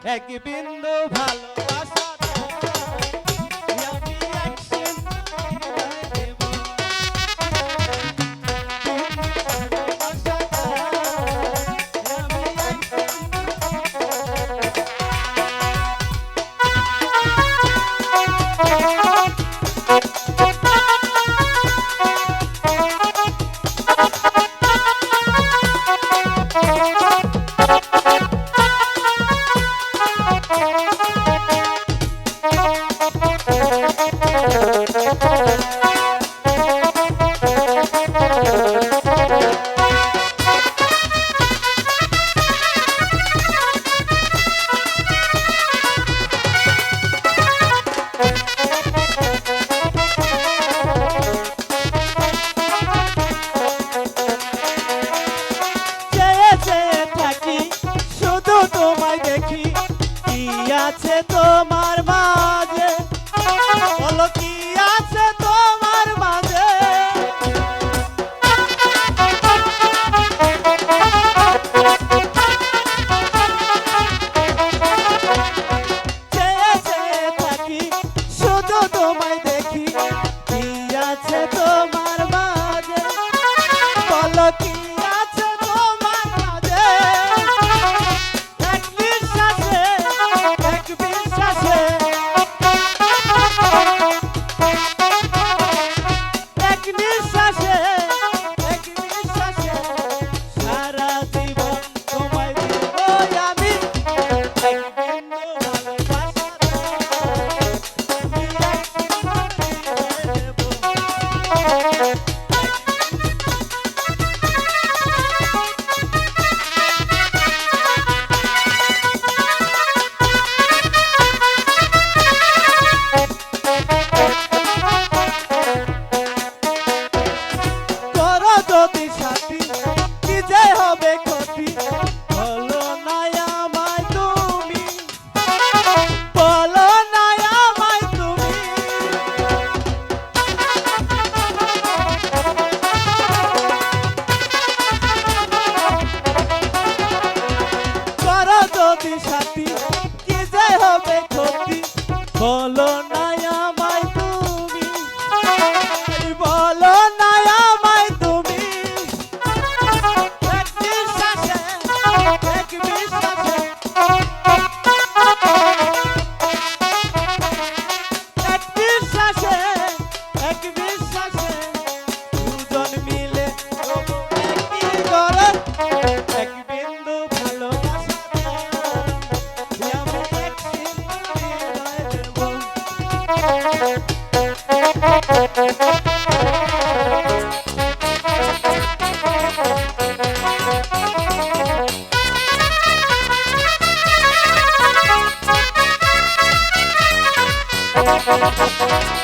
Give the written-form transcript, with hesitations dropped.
এক বিন্দু ভালোবাসা আমি এক সিন্ধুক দেব। তোমায় দেখি কি আছে তোমার মাঝে, বলো কি আছে তোমার মাঝে। চেয়ে চেয়ে থাকি শুধু তোমায় দেখি কি আছে তোমার মাঝে, বলো কি আছে তোমার মাঝে। সাথী কি যে হবে ক্ষতি, বলো না আমায় তুমি, বলো না আমায় তুমি। এক বিশ্বাসে এক বিশ্বাসে এক বিশ্বাসে এক বিশ্বাসে দুজন মিলে একই করে এক বিন্দু ভালোবাসা Thank you.